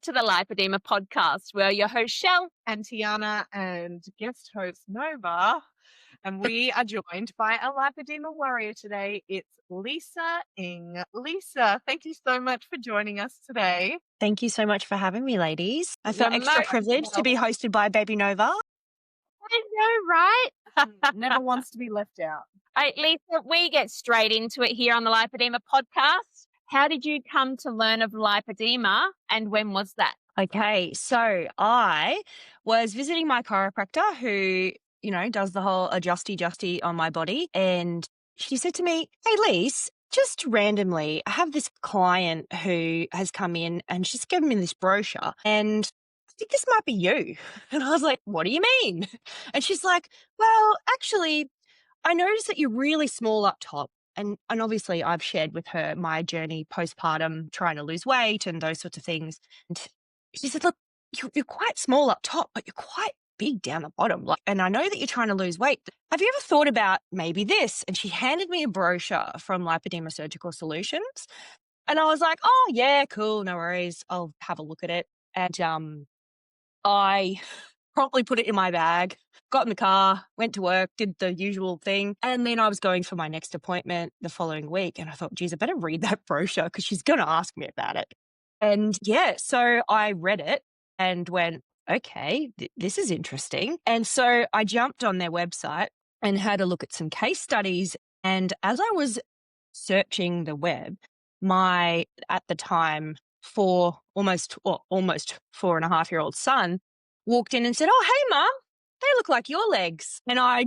to the Lipoedema Podcast. We're your host, Shell. And Tiana and guest host Nova. And we are joined by a lipedema warrior today. It's Lisa Ng. Lisa, thank you so much for joining us today. Thank you so much for having me, ladies. I feel You're extra most privileged to be welcome. hosted by Baby Nova. I know, right? Never wants to be left out. Hey, Lisa, we get straight into it here on the Lipoedema Podcast. How did you come to learn of lipedema and when was that? Okay, so I was visiting my chiropractor who, does the whole adjusty on my body. And she said to me, "Hey, Lise, just randomly, I have this client who has come in and she's given me this brochure and I think this might be you." And I was like, "What do you mean?" And she's like, "Well, actually, I noticed that you're really small up top." And obviously I've shared with her my journey postpartum, trying to lose weight and those sorts of things. And she said, "Look, you're quite small up top, but you're quite big down the bottom. And I know that you're trying to lose weight. Have you ever thought about maybe this?" And she handed me a brochure from Lipoedema Surgical Solutions. And I was like, "Oh, yeah, cool, no worries. I'll have a look at it." And I promptly put it in my bag, got in the car, went to work, did the usual thing. And then I was going for my next appointment the following week. And I thought, geez, I better read that brochure because she's going to ask me about it. And yeah, so I read it and went, okay, this is interesting. And so I jumped on their website and had a look at some case studies. And as I was searching the web, at the time, almost 4.5-year-old son walked in and said, "Oh, hey, Mum, they look like your legs." And I'll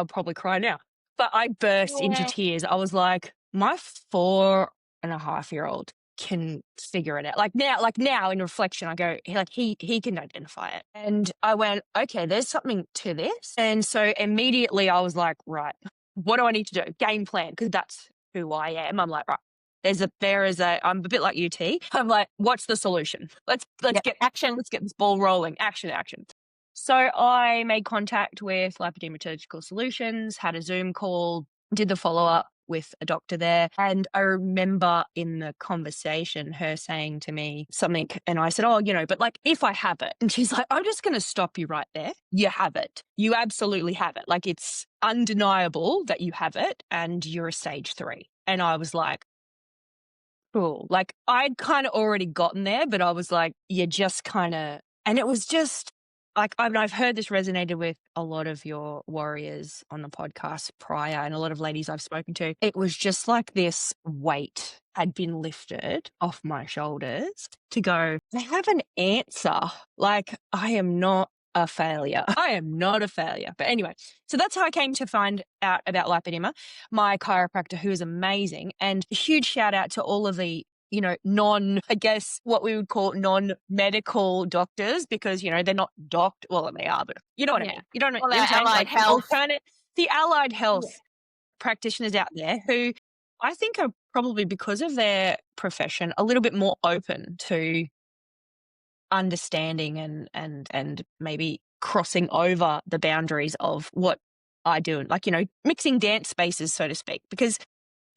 probably cry now, but I burst into tears. I was like, my 4.5-year-old can figure it out. Like now in reflection, I go, he can identify it. And I went, okay, there's something to this. And so immediately I was like, right, what do I need to do? Game plan, because that's who I am. I'm like, right. I'm a bit like UT. I'm like, what's the solution? Let's get action. Let's get this ball rolling. Action. So I made contact with Lipoedema Surgical Solutions, had a Zoom call, did the follow-up with a doctor there. And I remember in the conversation her saying to me something, and I said, "Oh, but like if I have it," and she's like, "I'm just going to stop you right there. You have it. You absolutely have it. Like it's undeniable that you have it and you're a stage 3. And I was like, cool. Like I'd kind of already gotten there, but I was like, you just kind of, and it was just like, I've heard this resonated with a lot of your warriors on the podcast prior and a lot of ladies I've spoken to. It was just like this weight had been lifted off my shoulders to go, I have an answer. Like I am not a failure. I am not a failure. But anyway, so that's how I came to find out about lipedema. My chiropractor, who is amazing, and a huge shout out to all of the, what we would call non-medical doctors, because, they're not well, they are, but you know what I mean. You don't know. Well, allied health. The allied health practitioners out there who I think are probably, because of their profession, a little bit more open to understanding and maybe crossing over the boundaries of what I do, like, mixing dance spaces, so to speak. Because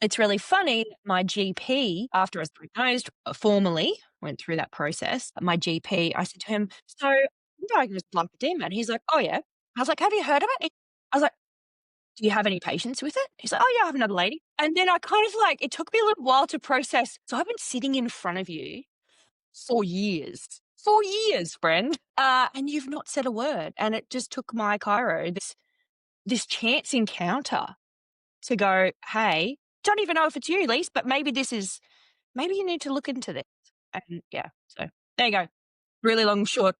it's really funny, my GP, after I was diagnosed formally, went through that process, my GP, I said to him, "So I'm diagnosed with lipedema." And he's like, "Oh yeah." I was like, "Have you heard of it?" I was like, "Do you have any patients with it?" He's like, "Oh yeah, I have another lady." And then I kind of it took me a little while to process. So I've been sitting in front of you for years. 4 years, friend. And you've not said a word. And it just took my chiro, this chance encounter to go, hey, don't even know if it's you, Lise, but maybe you need to look into this. And yeah, so there you go. Really long, short.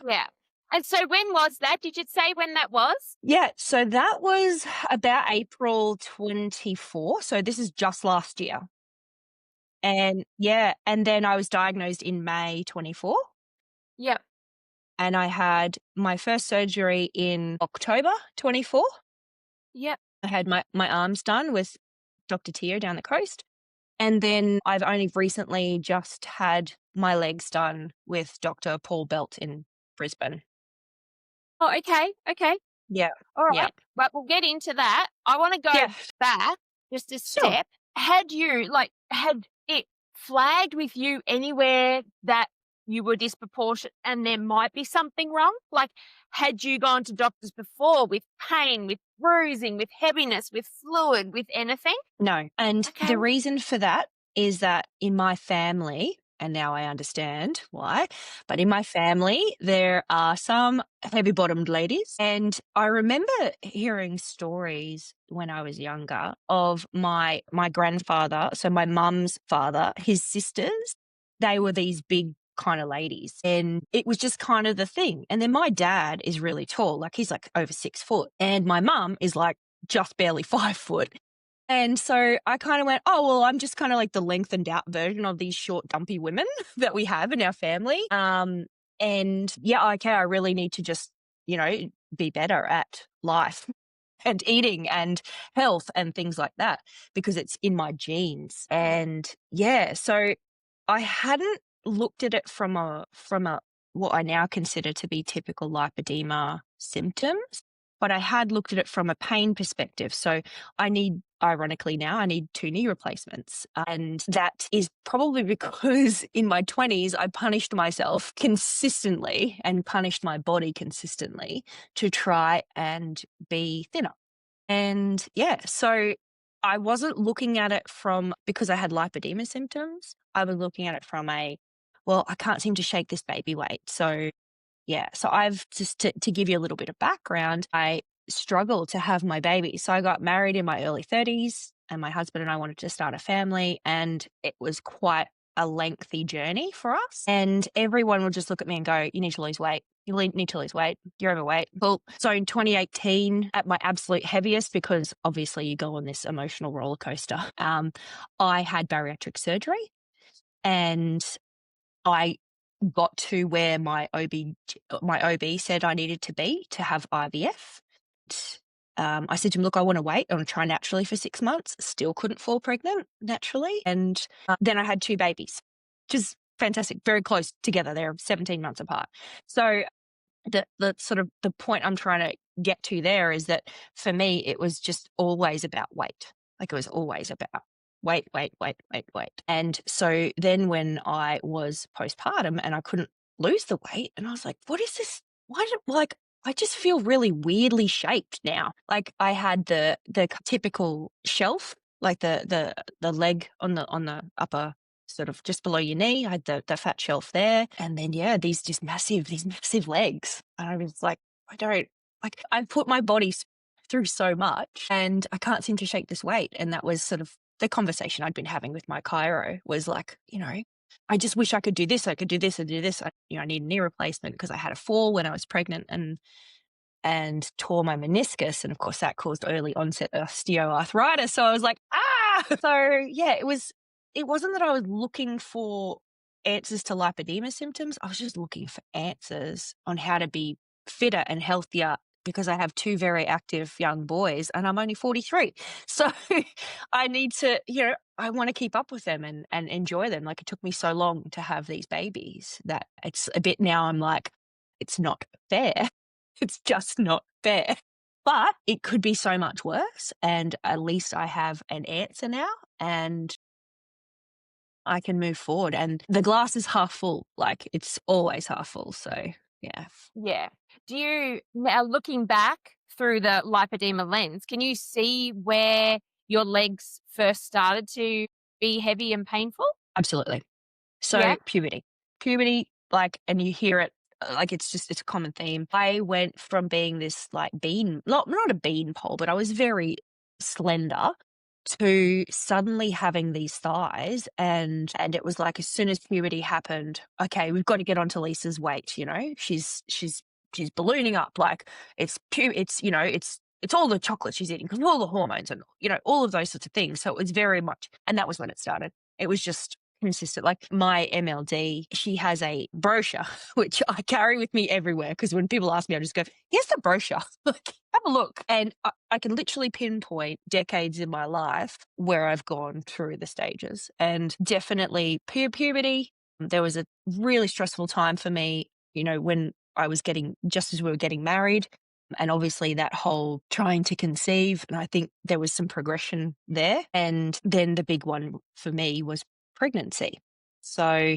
Yeah. And so when was that? Did you say when that was? Yeah, so that was about April 24. So this is just last year. And yeah, and then I was diagnosed in May 24. Yep. And I had my first surgery in October 24. Yep. I had my arms done with Dr. Tio down the coast. And then I've only recently just had my legs done with Dr. Paul Belt in Brisbane. Oh, okay. Yeah. All right. Yeah. But we'll get into that. I want to go back just a step. Sure. Had it flagged with you anywhere that you were disproportionate and there might be something wrong? Like, had you gone to doctors before with pain, with bruising, with heaviness, with fluid, with anything? No. And Okay. the reason for that is that in my family, and now I understand why, but in my family, there are some heavy bottomed ladies. And I remember hearing stories when I was younger of my grandfather, so my mum's father, his sisters, they were these big kind of ladies. And it was just kind of the thing. And then my dad is really tall, like he's like over 6 foot. And my mum is like just barely 5 foot. And so I kind of went, oh, well, I'm just kind of like the lengthened out version of these short, dumpy women that we have in our family. And yeah, okay, I really need to just, be better at life and eating and health and things like that because it's in my genes. And yeah, so I hadn't looked at it from a what I now consider to be typical lipedema symptoms, but I had looked at it from a pain perspective. So ironically now, I need 2 knee replacements. And that is probably because in my 20s, I punished myself consistently and punished my body consistently to try and be thinner. And yeah, so I wasn't looking at it because I had lipedema symptoms. I was looking at it from I can't seem to shake this baby weight. So yeah, so I've just to give you a little bit of background, I struggled to have my baby. So I got married in my early 30s and my husband and I wanted to start a family, and it was quite a lengthy journey for us. And everyone would just look at me and go, you need to lose weight. You need to lose weight. You're overweight. Well, so in 2018, at my absolute heaviest, because obviously you go on this emotional roller coaster, I had bariatric surgery, and I got to where my OB said I needed to be to have IVF. I said to him, look, I want to wait. I want to try naturally for 6 months. Still couldn't fall pregnant naturally. And then I had 2 babies, which is fantastic. Very close together. They're 17 months apart. So the sort of the point I'm trying to get to there is that for me, it was just always about weight. Like it was always about weight. And so then when I was postpartum and I couldn't lose the weight, and I was like, what is this? I just feel really weirdly shaped now. Like I had the typical shelf, like the leg on the upper sort of just below your knee. I had the fat shelf there. And then, yeah, these massive legs. And I was like, I've put my body through so much and I can't seem to shake this weight. And that was sort of the conversation I'd been having with my chiro was like, I just wish I could do this. I could do this and do this. I need a knee replacement because I had a fall when I was pregnant and tore my meniscus. And of course that caused early onset osteoarthritis. So I was like, So yeah, it wasn't that I was looking for answers to lipedema symptoms. I was just looking for answers on how to be fitter and healthier because I have 2 very active young boys and I'm only 43. So I need to, I want to keep up with them and enjoy them. Like it took me so long to have these babies that it's a bit now I'm like, it's not fair. It's just not fair. But it could be so much worse. And at least I have an answer now and I can move forward. And the glass is half full. Like it's always half full. So yeah. Yeah. Do you, now looking back through the lipedema lens, can you see where your legs first started to be heavy and painful? Absolutely. So Yeah. puberty, like, and you hear it, like it's a common theme. I went from being this like not a bean pole, but I was very slender to suddenly having these thighs. And it was like, as soon as puberty happened, okay, we've got to get onto Lisa's weight. She's ballooning up. Like it's all the chocolate she's eating because all the hormones and, all of those sorts of things. So it was very much, and that was when it started. It was just consistent. Like my MLD, she has a brochure, which I carry with me everywhere because when people ask me, I just go, here's the brochure. Like, have a look. And I can literally pinpoint decades in my life where I've gone through the stages. And definitely puberty, there was a really stressful time for me, when I was just as we were getting married. And obviously that whole trying to conceive. And I think there was some progression there. And then the big one for me was pregnancy. So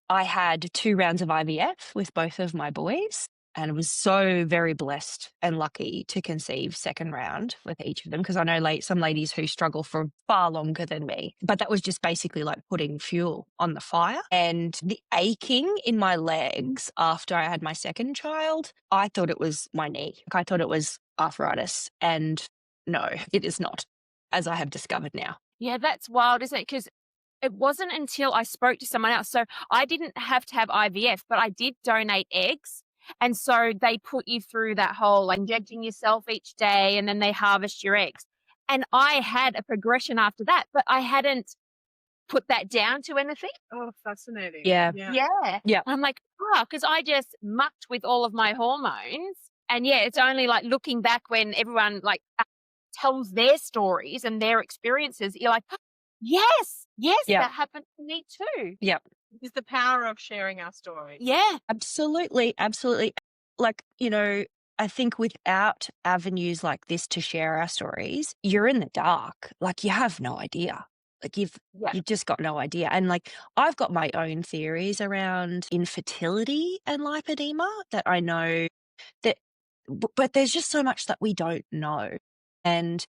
I had 2 rounds of IVF with both of my boys and was so very blessed and lucky to conceive second round with each of them, because I know some ladies who struggle for far longer than me. But that was just basically like putting fuel on the fire. And the aching in my legs after I had my second child, I thought it was my knee. Like, I thought it was arthritis. And no, it is not, as I have discovered now. Yeah, that's wild, isn't it? Because it wasn't until I spoke to someone else. So I didn't have to have IVF, but I did donate eggs. And so they put you through that whole like, injecting yourself each day, and then they harvest your eggs. And I had a progression after that, but I hadn't put that down to anything. Oh, fascinating. Yeah. Yeah. Yeah. I'm like, because I just mucked with all of my hormones. And yeah, it's only like looking back when everyone like tells their stories and their experiences, you're like, yes, Yeah. that happened to me too. Yeah. It's the power of sharing our story. Yeah. Absolutely. Absolutely. Like, I think without avenues like this to share our stories, you're in the dark. Like, you have no idea. Like, you've just got no idea. And like, I've got my own theories around infertility and lipedema that I know that, but there's just so much that we don't know. And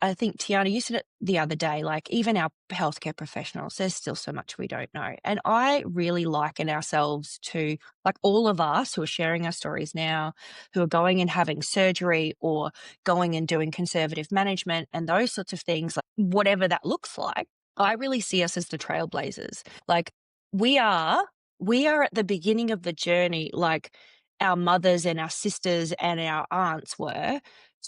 I think, Tiana, you said it the other day, like even our healthcare professionals, there's still so much we don't know. And I really liken ourselves to like all of us who are sharing our stories now, who are going and having surgery or going and doing conservative management and those sorts of things, like whatever that looks like. I really see us as the trailblazers. Like we are at the beginning of the journey, like our mothers and our sisters and our aunts were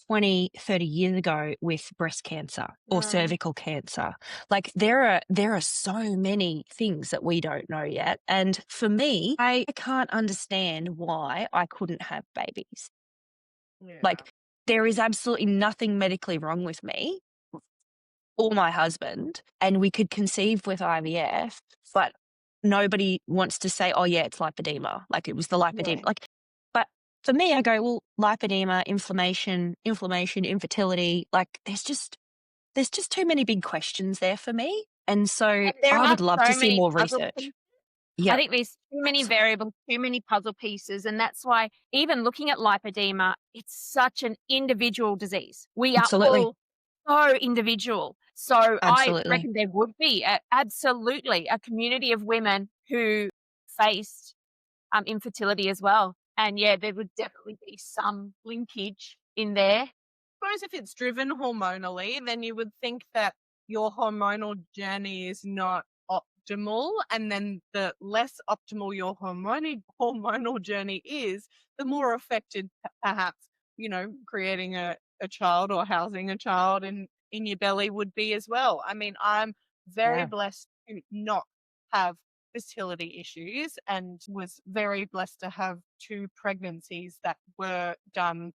20, 30 years ago with breast cancer or cervical cancer. Like there are so many things that we don't know yet. And for me, I can't understand why I couldn't have babies. Yeah. Like there is absolutely nothing medically wrong with me or my husband, and we could conceive with IVF, but nobody wants to say, oh yeah, it's lipedema. Like it was the lipedema. Yeah. Like, but for me, I go, well, lipedema, inflammation, infertility, like there's just too many big questions there for me. And so There I are would love to so see many more puzzle research. pieces. Yeah. I think there's too many variables, too many puzzle pieces. And that's why even looking at lipedema, it's such an individual disease. We are Absolutely. all so individual. So I Absolutely. reckon there would be absolutely a community of women who faced infertility as well. And yeah, there would definitely be some linkage in there. I suppose if it's driven hormonally, then you would think that your hormonal journey is not optimal, and then the less optimal your hormonal journey is, the more affected perhaps, creating a child or housing a child in your belly would be as well. I mean, I'm very blessed to not have fertility issues and was very blessed to have 2 pregnancies that were done,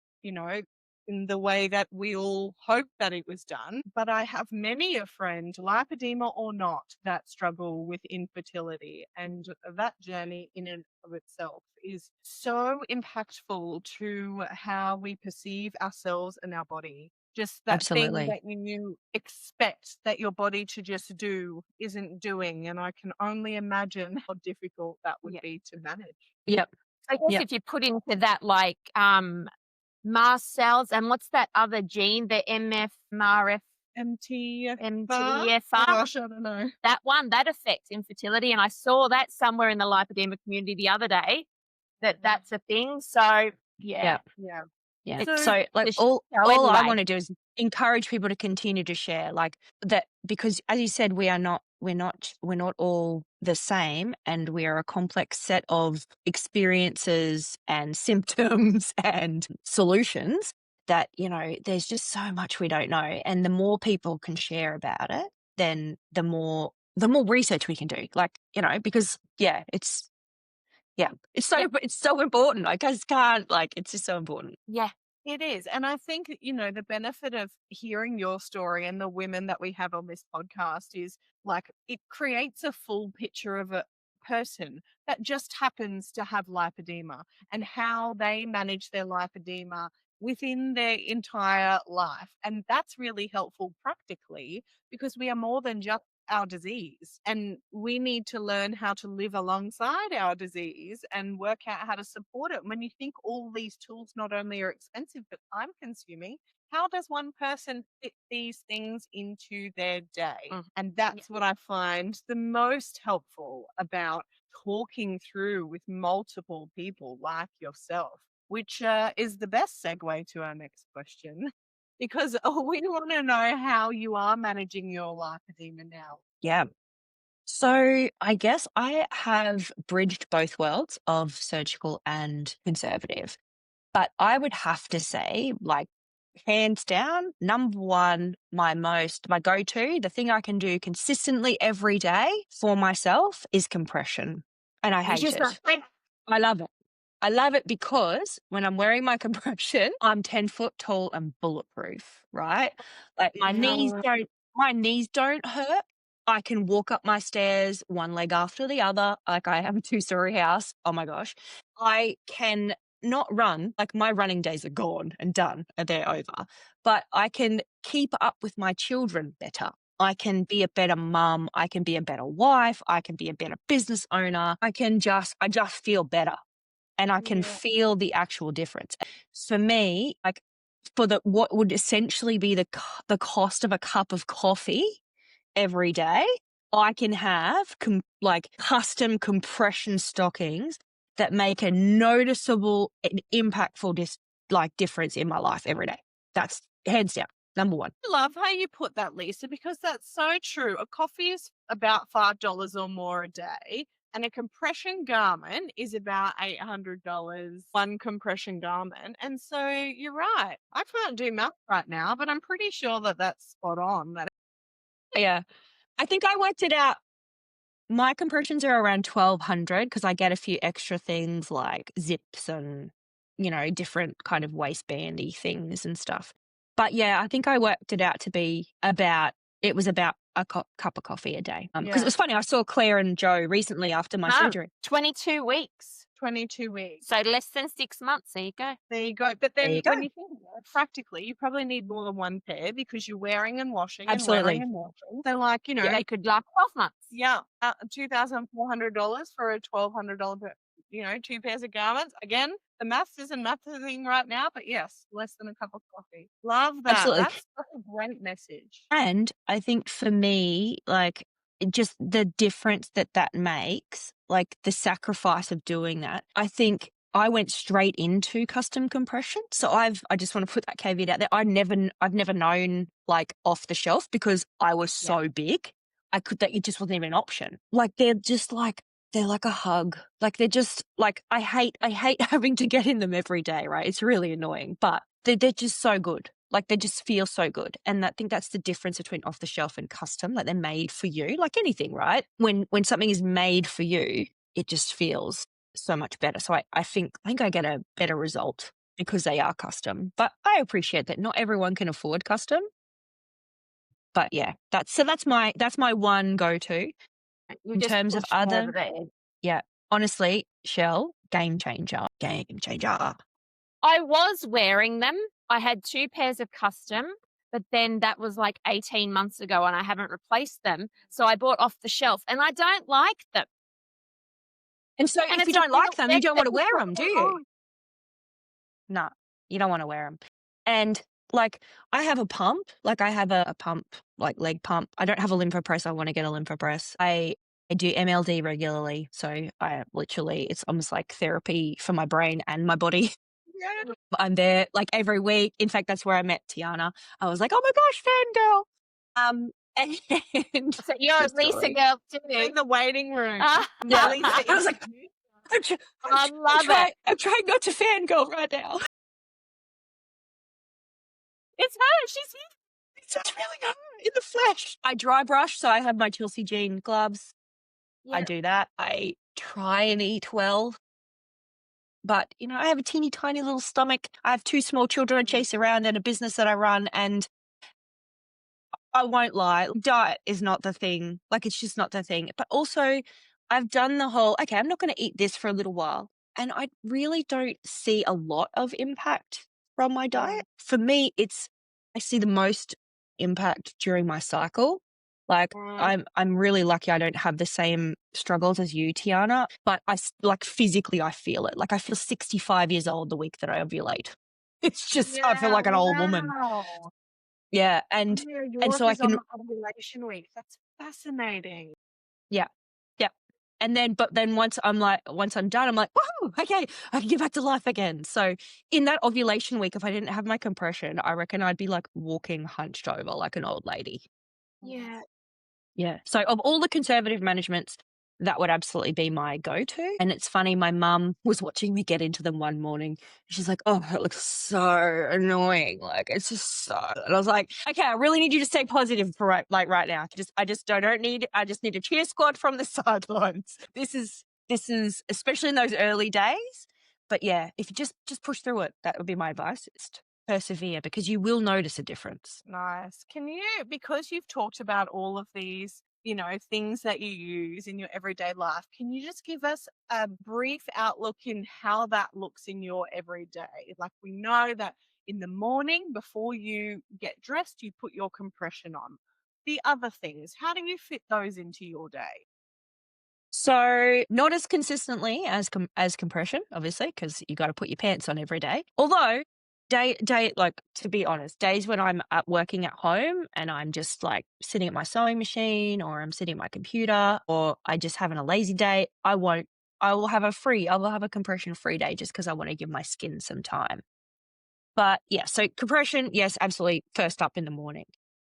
in the way that we all hope that it was done. But I have many a friend, lipedema or not, that struggle with infertility. And that journey in and of itself is so impactful to how we perceive ourselves and our body. Just that Absolutely. thing that you expect that your body to just do isn't doing. And I can only imagine how difficult that would be to manage. Yep. I guess if you put into that like mast cells and what's that other gene, the MFRF, MTFR? Gosh, I don't know. that one, that affects infertility. And I saw that somewhere in the lipedema community the other day, that's a thing. So yeah. So like all I want to do is encourage people to continue to share like that, because as you said, we're not all the same, and we are a complex set of experiences and symptoms and solutions that, there's just so much we don't know. And the more people can share about it, then the more research we can do. Like, because it's so important. I just can't, like, it's just so important. Yeah. It is. And I think, the benefit of hearing your story and the women that we have on this podcast is like it creates a full picture of a person that just happens to have lipedema and how they manage their lipedema within their entire life. And that's really helpful practically, because we are more than just our disease, and we need to learn how to live alongside our disease and work out how to support it. When you think all these tools not only are expensive but time consuming, how does one person fit these things into their day? And that's what I find the most helpful about talking through with multiple people like yourself, which is the best segue to our next question. Because we want to know how you are managing your lipedema now. Yeah. So I guess I have bridged both worlds of surgical and conservative. But I would have to say, like, hands down, number one, my go-to, the thing I can do consistently every day for myself is compression. And I It's hate just it. I love it. I love it because when I'm wearing my compression, I'm 10 foot tall and bulletproof, right? Like my knees don't hurt. I can walk up my stairs one leg after the other. Like I have a 2-story house. Oh my gosh. I can not run. Like my running days are gone and done. And they're over. But I can keep up with my children better. I can be a better mum. I can be a better wife. I can be a better business owner. I just feel better. And I can feel the actual difference. For me, like for what would essentially be the cost of a cup of coffee every day, I can have custom compression stockings that make a noticeable and impactful difference in my life every day. That's hands down number one. I love how you put that, Lisa, because that's so true. A coffee is about $5 or more a day. And a compression garment is about $800, one compression garment. And so you're right. I can't do math right now, but I'm pretty sure that that's spot on. Yeah. I think I worked it out. My compressions are around 1,200 because I get a few extra things like zips and, different kind of waistbandy things and stuff. But yeah, I think I worked it out to be about a cup of coffee a day. Because it was funny, I saw Claire and Joe recently after my surgery. 22 weeks. 22 weeks. So less than 6 months. There you go. There you go. But then There you when go. you think about it, practically, you probably need more than one pair because you're wearing and washing Absolutely. and wearing and washing. So like, They could last 12 months. yeah, $2,400 for a $1,200 pair, 2 pairs of garments. Again, the maths isn't mathing right now, but yes, less than a cup of coffee. Love that. Absolutely. That's such a great message. And I think for me, like, just the difference that makes, like the sacrifice of doing that, I think I went straight into custom compression. So I just want to put that caveat out there. I've never known like off the shelf because I was so big. It just wasn't even an option. Like they're like a hug. Like they're just like, I hate having to get in them every day, right? It's really annoying, but they're just so good. Like they just feel so good. And I think that's the difference between off the shelf and custom. Like they're made for you, like anything, right? When something is made for you, it just feels so much better. So I think I get a better result because they are custom. But I appreciate that not everyone can afford custom. But yeah, that's my one go-to. In terms of other, honestly, Shell, game changer. I was wearing them. I had 2 pairs of custom, but then that was like 18 months ago and I haven't replaced them. So I bought off the shelf and I don't like them. And so if you don't like them, you don't want to wear them, do you? Oh. No, you don't want to wear them. And like I have a pump, like I have a pump, like leg pump. I don't have a lympho press. I want to get a lympho press. I do MLD regularly. So it's almost like therapy for my brain and my body. Yeah. I'm there like every week. In fact, that's where I met Tiana. I was like, oh my gosh, fangirl. And So you're a Lisa girl too. In the waiting room. yeah, Lisa I was like, I'm trying not to fangirl right now. It's her. She's here. It's really her in the flesh. I dry brush, so I have my Chelsea Jean gloves. I do that. I try and eat well. But, I have a teeny tiny little stomach. I have 2 small children I chase around and a business that I run. And I won't lie, diet is not the thing. Like, it's just not the thing. But also, I've done the whole, okay, I'm not going to eat this for a little while. And I really don't see a lot of impact from my diet. For me, I see the most impact during my cycle. Like Mm. I'm really lucky I don't have the same struggles as you, Tiana, but like physically I feel it. Like I feel 65 years old the week that I ovulate. It's just, I feel Yeah, like an old woman. wow. Yeah. And Yeah, and yours so I is on can, the ovulation week. That's fascinating. yeah. Yeah. And then, but then once I'm done, I'm like, whoa, okay, I can get back to life again. So in that ovulation week, if I didn't have my compression, I reckon I'd be like walking hunched over like an old lady. Yeah. Yeah. So of all the conservative managements, that would absolutely be my go-to. And it's funny, my mum was watching me get into them one morning. She's like, oh, it looks so annoying. Like, it's just so, and I was like, okay, I really need you to stay positive for right now. I just don't need, I just need a cheer squad from the sidelines. This is especially in those early days. But yeah, if you just push through it, that would be my advice. Just persevere, because you will notice a difference. Nice. Can you, because you've talked about all of these, things that you use in your everyday life, can you just give us a brief outlook in how that looks in your everyday? Like, we know that in the morning before you get dressed, you put your compression on. The other things, how do you fit those into your day? So not as consistently as compression, obviously, because you got to put your pants on every day. Although like, to be honest, days when I'm working at home and I'm just like sitting at my sewing machine, or I'm sitting at my computer, or I just having a lazy day, I will have a compression free day, just because I want to give my skin some time. But yeah, so compression, yes, absolutely, first up in the morning.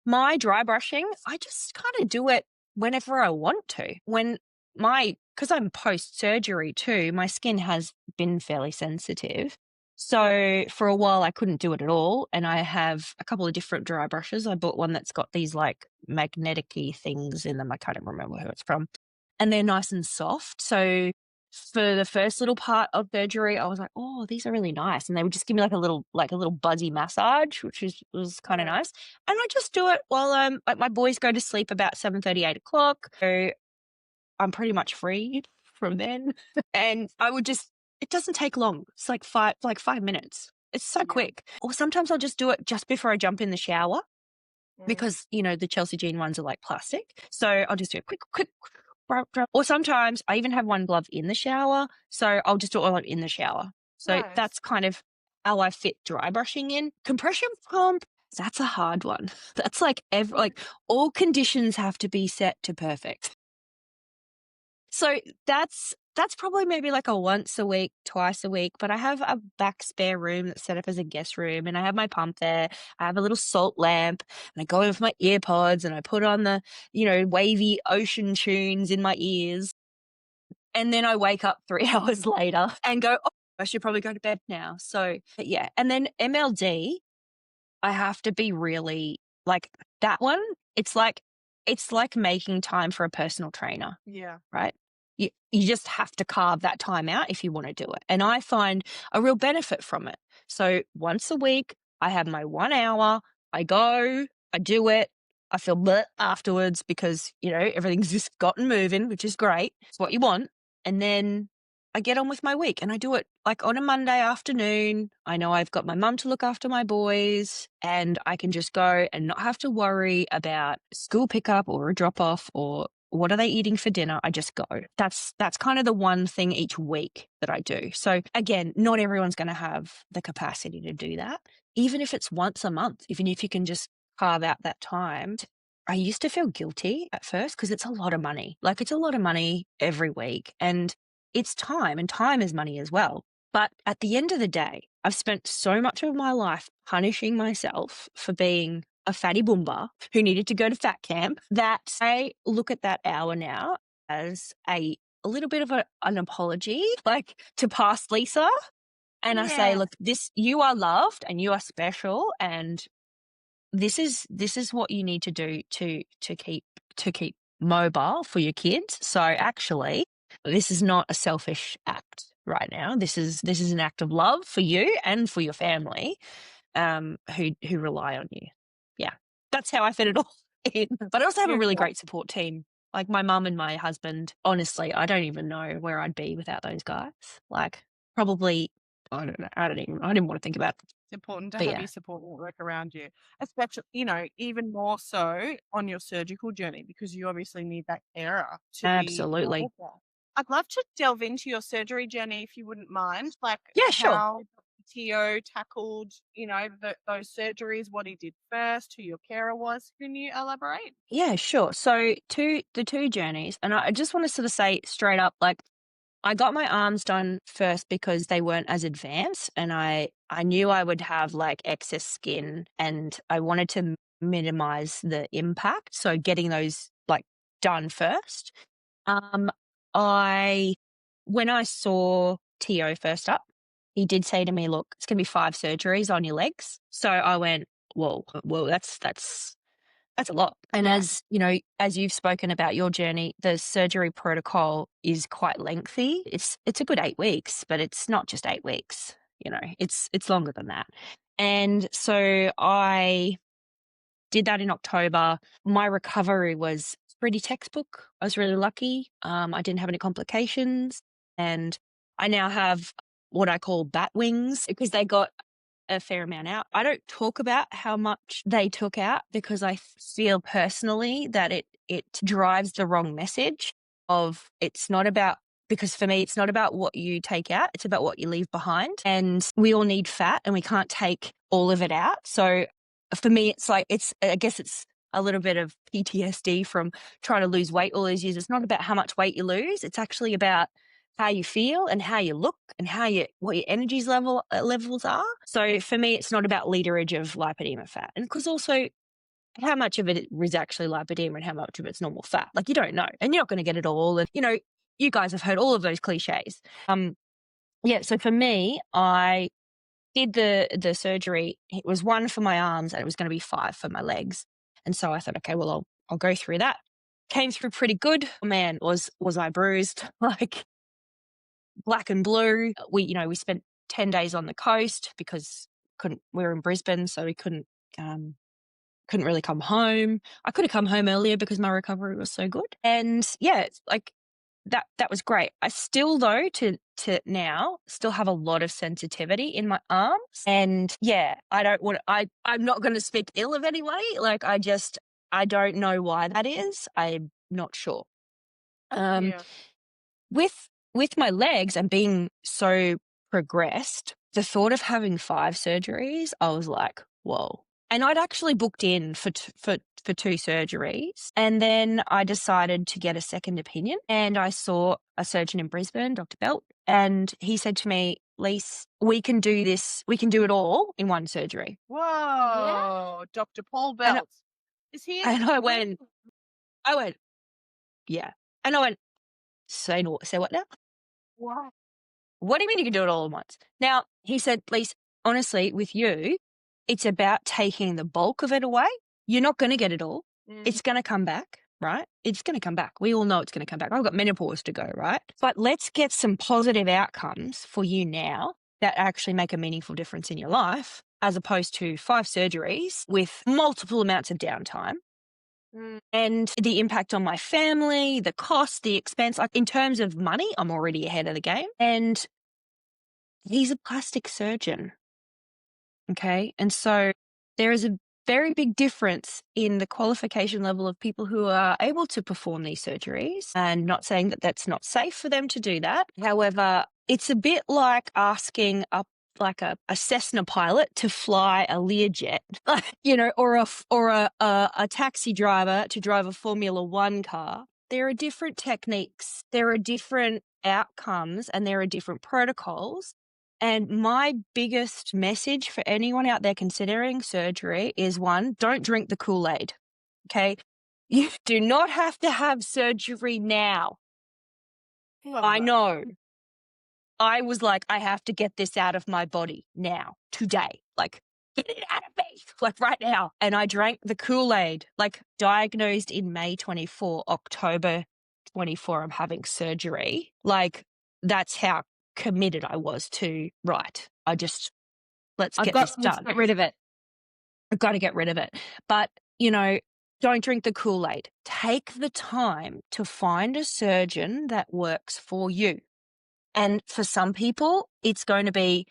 My dry brushing, I just kind of do it whenever I want to. Because I'm post-surgery too, my skin has been fairly sensitive. So for a while I couldn't do it at all. And I have a couple of different dry brushes. I bought one that's got these like magnetic-y things in them. I can't remember who it's from. And they're nice and soft. So for the first little part of surgery, I was like, oh, these are really nice. And they would just give me like a little buzzy massage, which was kind of Yeah. nice. And I just do it while like my boys go to sleep about 7:30, 8 o'clock. So I'm pretty much free from then. And it doesn't take long. It's like 5 minutes. It's so Yeah. quick. Or sometimes I'll just do it just before I jump in the shower, Mm. because, the Chelsea Jean ones are like plastic. So I'll just do a quick. Or sometimes I even have one glove in the shower. So I'll just do it all in the shower. So Nice. that's kind of how I fit dry brushing in. Compression pump, that's a hard one. That's like all conditions have to be set to perfect. So that's probably maybe like a once a week, twice a week, but I have a back spare room that's set up as a guest room, and I have my pump there. I have a little salt lamp, and I go in with my ear pods, and I put on the, wavy ocean tunes in my ears. And then I wake up 3 hours later and go, oh, I should probably go to bed now. So yeah. And then MLD, I have to be really like that one. It's like making time for a personal trainer. Yeah. Right? You just have to carve that time out if you want to do it. And I find a real benefit from it. So once a week, I have my 1 hour, I go, I do it. I feel bleh afterwards because, everything's just gotten moving, which is great. It's what you want. And then I get on with my week, and I do it like on a Monday afternoon. I know I've got my mum to look after my boys, and I can just go and not have to worry about school pickup or a drop off or what are they eating for dinner? I just go. That's kind of the one thing each week that I do. So again, not everyone's going to have the capacity to do that. Even if it's once a month, even if you can just carve out that time. I used to feel guilty at first because it's a lot of money. Like, it's a lot of money every week, and it's time, and time is money as well. But at the end of the day, I've spent so much of my life punishing myself for being a fatty boomba who needed to go to fat camp that I look at that hour now as a little bit of an apology, like, to past Lisa. And I say, Yeah. look, you are loved and you are special, and this is what you need to do to keep mobile for your kids. So actually, this is not a selfish act right now. This is an act of love for you and for your family, who rely on you. Yeah, that's how I fit it all in. But I also have a really great support team. Like my mum and my husband. Honestly, I don't even know where I'd be without those guys. Like, probably, I don't know. I didn't want to think about it. It's important to But have yeah, your support network around you, especially, even more so on your surgical journey, because you obviously need that carer to be absolutely. there. I'd love to delve into your surgery journey if you wouldn't mind, like Yeah, sure. how Tio tackled, those surgeries, what he did first, who your carer was. Can you elaborate? Yeah, sure. So the two journeys, and I just want to sort of say straight up, like I got my arms done first because they weren't as advanced, and I knew I would have like excess skin, and I wanted to minimize the impact. So getting those like done first. I When I saw Tio first up, he did say to me, "Look, it's going to be 5 surgeries on your legs." So I went, "Whoa, that's a lot." And Yeah. as you know, as you've spoken about your journey, the surgery protocol is quite lengthy. It's a good 8 weeks, but it's not just 8 weeks. It's longer than that. And so I did that in October. My recovery was pretty textbook. I was really lucky. I didn't have any complications, and I now have what I call bat wings because they got a fair amount out. I don't talk about how much they took out because I feel personally that it drives the wrong message of it's not about, because for me it's not about what you take out, it's about what you leave behind. And we all need fat and we can't take all of it out. So for me it's like I guess it's a little bit of PTSD from trying to lose weight all those years. It's not about how much weight you lose. It's actually about how you feel and how you look and what your energies levels are. So for me, it's not about literage of lipedema fat, and because also how much of it is actually lipedema and how much of it's normal fat. Like you don't know, and you're not going to get it all. And you guys have heard all of those cliches. Yeah. So for me, I did the surgery. It was 1 for my arms, and it was going to be 5 for my legs. And so I thought, okay, well, I'll go through that. Came through pretty good. Man, was I bruised? Like black and blue. We spent 10 days on the coast because we were in Brisbane, so we couldn't really come home. I could have come home earlier because my recovery was so good. And yeah, it's like that was great. I still though to now still have a lot of sensitivity in my arms. And yeah, I'm not going to speak ill of anybody. Like I don't know why that is. I'm not sure. Yeah. With my legs and being so progressed, the thought of having 5 surgeries, I was like, whoa. And I'd actually booked in for 2 surgeries. And then I decided to get a second opinion. And I saw a surgeon in Brisbane, Dr. Belt, and he said to me, "Lise, we can do this. We can do it all in 1 surgery." Whoa, Dr. Paul And, Belt. Is he in and I Brisbane? went, yeah. And I went, say what now? Wow. What do you mean you can do it all at once? Now, he said, "Lise, honestly, with you, it's about taking the bulk of it away. You're not going to get it all. It's going to come back, right? It's going to come back. We all know it's going to come back. I've got menopause to go, right? But let's get some positive outcomes for you now that actually make a meaningful difference in your life, as opposed to 5 surgeries with multiple amounts of downtime. And the impact on my family, the cost, the expense, like in terms of money, I'm already ahead of the game. And he's a plastic surgeon. Okay. And so there is a very big difference in the qualification level of people who are able to perform these surgeries, and not saying that that's not safe for them to do that. However, it's a bit like asking a Cessna pilot to fly a Learjet, or a taxi driver to drive a Formula One car. There are different techniques, there are different outcomes, and there are different protocols. And my biggest message for anyone out there considering surgery is 1, don't drink the Kool-Aid. Okay. You do not have to have surgery now. Love I that. know. I was like, I have to get this out of my body now, today. Like, get it out of me, like right now. And I drank the Kool-Aid, like diagnosed in May 24, October 24, I'm having surgery. Like, that's how committed I was to, right, let's get this Let's done. get rid of it. I've got to get rid of it. But, don't drink the Kool-Aid. Take the time to find a surgeon that works for you. And for some people, it's going to be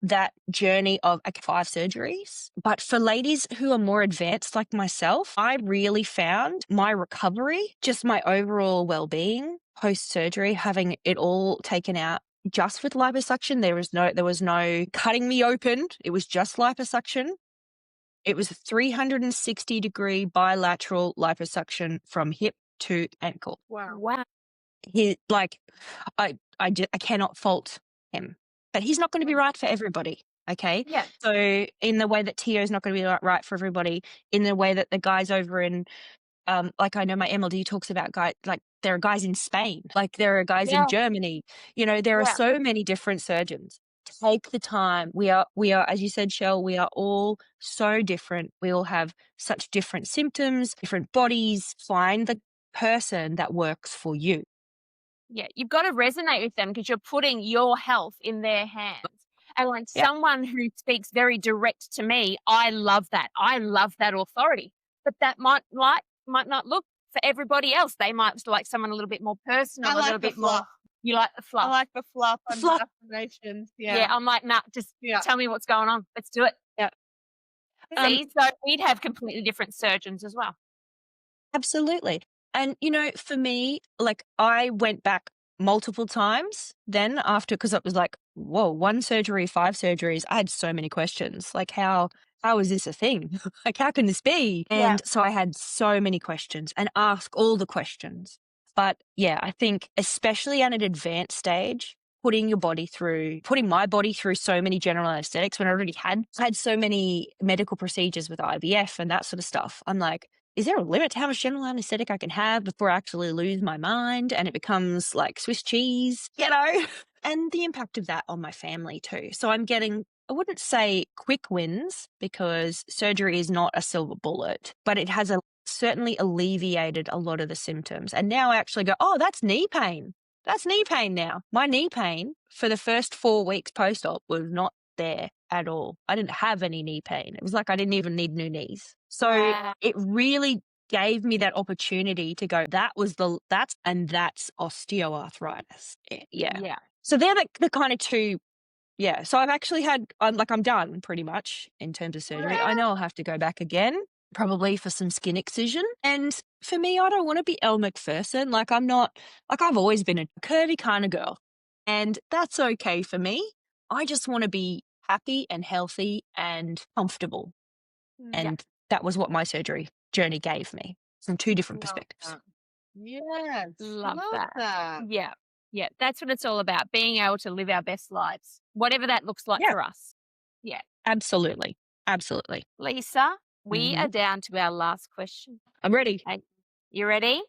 that journey of 5 surgeries. But for ladies who are more advanced like myself, I really found my recovery, just my overall well-being post-surgery, having it all taken out just with liposuction. There was no cutting me open. It was just liposuction. It was a 360-degree bilateral liposuction from hip to ankle. Wow. I cannot fault him, but he's not going to be right for everybody. Okay. Yeah. So in the way that Tio is not going to be right for everybody, in the way that the guys over in, like I know my MLD talks about there are guys in Spain, like there are guys in Germany, there are so many different surgeons. Take the time. We are, as you said, Shell, we are all so different. We all have such different symptoms, different bodies. Find the person that works for you. Yeah, you've got to resonate with them because you're putting your health in their hands. And like someone who speaks very direct to me, I love that. I love that authority. But that might not look for everybody else. They might like someone a little bit more personal, a little bit more. You like the fluff. I like the fluff and fluff. the affirmations. Yeah, I'm like, nah, just tell me what's going on. Let's do it. Yeah. See, so we'd have completely different surgeons as well. Absolutely. And, for me, like I went back multiple times then after, because it was like, whoa, 1 surgery, 5 surgeries. I had so many questions. Like, how is this a thing? Like, how can this be? And so I had so many questions and ask all the questions. But yeah, I think especially at an advanced stage, putting my body through so many general anesthetics when I already had so many medical procedures with IVF and that sort of stuff. I'm like, is there a limit to how much general anesthetic I can have before I actually lose my mind and it becomes like Swiss cheese, and the impact of that on my family too. So I'm getting, I wouldn't say quick wins because surgery is not a silver bullet, but it has certainly alleviated a lot of the symptoms. And now I actually go, oh, that's knee pain. That's knee pain now. My knee pain for the first 4 weeks post-op was not there at all. I didn't have any knee pain. It was like I didn't even need new knees. So it really gave me that opportunity to go, that's osteoarthritis. Yeah. So they're the kind of two. Yeah. So I've actually I'm done pretty much in terms of surgery. I know I'll have to go back again, probably for some skin excision. And for me, I don't want to be Elle Macpherson. Like I've always been a curvy kind of girl, and that's okay for me. I just want to be happy and healthy and comfortable. And that was what my surgery journey gave me from 2 different perspectives. Yes. Love that. Yeah. Yeah. That's what it's all about. Being able to live our best lives, whatever that looks like for us. Yeah. Absolutely. Absolutely. Lisa, we are down to our last question. I'm ready. You ready?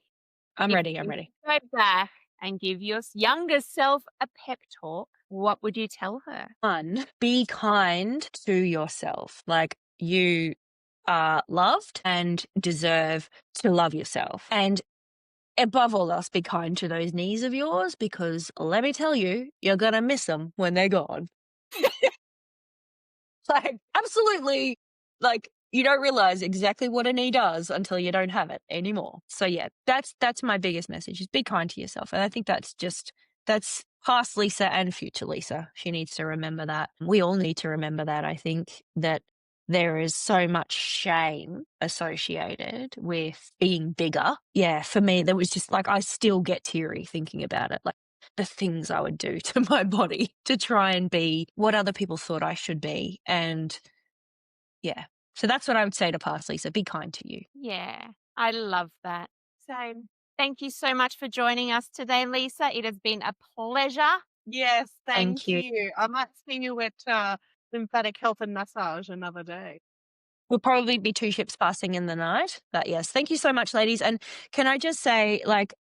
I'm ready. Go back and give your younger self a pep talk. What would you tell her? 1, be kind to yourself. Like you are loved and deserve to love yourself. And above all else, be kind to those knees of yours because let me tell you, you're going to miss them when they're gone. Like, absolutely. Like, you don't realize exactly what a knee does until you don't have it anymore. So yeah, that's my biggest message is be kind to yourself. And I think that's past Lisa and future Lisa. She needs to remember that. We all need to remember that. I think that there is so much shame associated with being bigger. Yeah, for me, there was just like, I still get teary thinking about it. Like the things I would do to my body to try and be what other people thought I should be. And yeah, so that's what I would say to past Lisa. Be kind to you. Yeah, I love that. Same. Thank you so much for joining us today, Lisa. It has been a pleasure. Yes, thank you. I might see you at lymphatic health and massage another day. We'll probably be 2 ships passing in the night. But yes, thank you so much, ladies. And can I just say, like,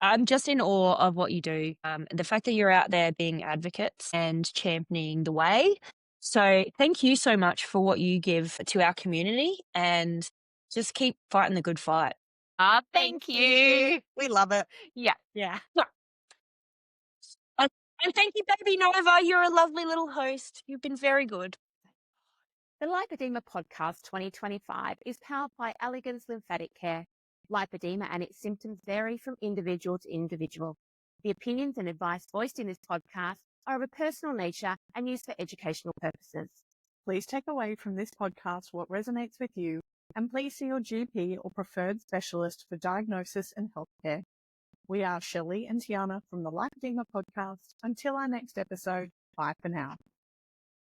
I'm just in awe of what you do. The fact that you're out there being advocates and championing the way. So thank you so much for what you give to our community and just keep fighting the good fight. Thank you. We love it. Yeah. And thank you, baby Nova. You're a lovely little host. You've been very good. The Lipoedema Podcast 2025 is powered by Elegance Lymphatic Care. Lipoedema and its symptoms vary from individual to individual. The opinions and advice voiced in this podcast are of a personal nature and used for educational purposes. Please take away from this podcast what resonates with you, and please see your GP or preferred specialist for diagnosis and healthcare. We are Shelley and Tiana from the Lipoedema Podcast. Until our next episode, bye for now.